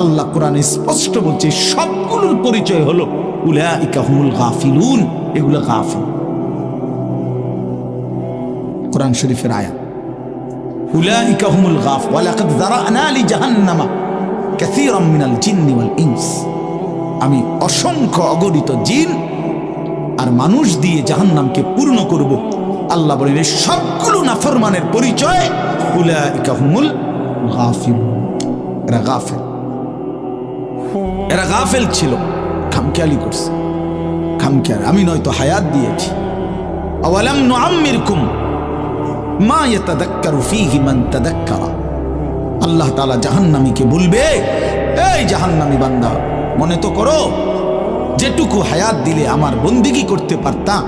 আল্লাহ কোরআনে স্পষ্ট বলছে সবগুলোর পরিচয় হলো উলাইকা হুমুল গাফিলুন, এগুলো গাফিল। কোরআন শরীফের আয়াত, উলাইকা হুমুল গাফিল ওয়ালাকাদ যারানা লিজাহান্নামা কাসীরাম মিনাল জিন্নি ওয়াল ইনস। আমি অসংখ্য অগণিত জিন আর মানুষ দিয়ে জাহান্নামকে পূর্ণ করব। আল্লাহ বলেন এই সবগুলো নাফরমানের পরিচয় উলাইকা হুমুল গাফিলুন। এরা গাফেল, এরা গাফেল ছিল, খামখেয়ালি করছে, খামখেয়াল। আমি নয়তো হায়াত দিয়েছি। আওয়ালাম নুআম্মিরকুম মা ইয়াতাযাক্কারু ফীহি মান তাযাক্কারা। আল্লাহ তাআলা জাহান্নামীকে বলবে, এই জাহান্নামী বান্দা, মনে তো করো যেটুকু হায়াত দিলে আমার বন্দিগি করতে পারতাম,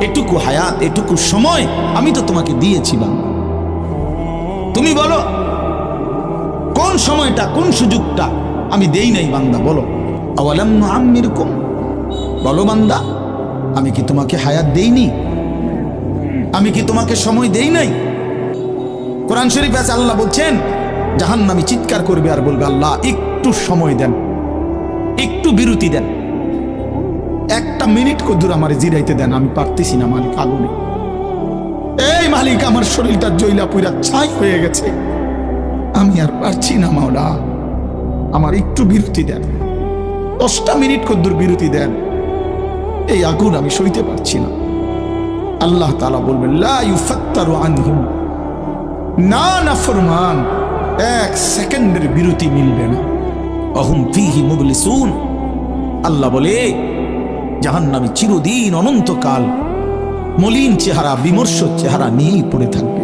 এটুকু হায়াত, এটুকু সময় আমি তো তোমাকে দিয়েছি বান্দা। তুমি বলো কোন সময়টা, কোন সুযোগটা আমি দেই নাই বান্দা, বলো। আওয়ালাম নুআম্মিরকুম, বলো বান্দা, আমি কি তোমাকে হায়াত দেইনি? আমি কি তোমাকে সময় দেই নাই? কোরআন শরীফে আছে আল্লাহ বলছেন জাহান্নামী চিৎকার করবে আর বলবে, আল্লাহ একটু সময় দেন, একটু বিরতি দেন, একটা মিনিট কদ্দুর আমার জিরাইতে দেন, আমি পারতেছি না মালিক, আগুনে। এই মালিক, আমার শরীরটা জ্বইলা পুরা ছাই হয়ে গেছে, আমি আর পারছি না মাওলা, আমার একটু বিরতি দেন, 10টা মিনিট কদ্দুর বিরতি দেন, এই আগুন আমি সইতে পারছি না। আল্লাহ তাআলা বলবেন লা ইউফাত্তারু আনহুম, না নাফরমান, 1 সেকেন্ডের বিরতি মিলবে না। অহুম ফীহি মুবলিসুন। আল্লাহ বলে জাহান্নামী চিরদিন অনন্তকাল মলিন চেহারা, বিমর্ষ চেহারা নিয়েই পড়ে থাকবে,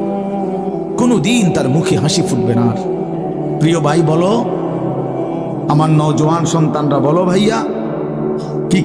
কোনোদিন তার মুখে হাসি ফুটবে না। প্রিয় ভাই বলো, আমার নওজোয়ান সন্তানরা বলো, ভাইয়া কি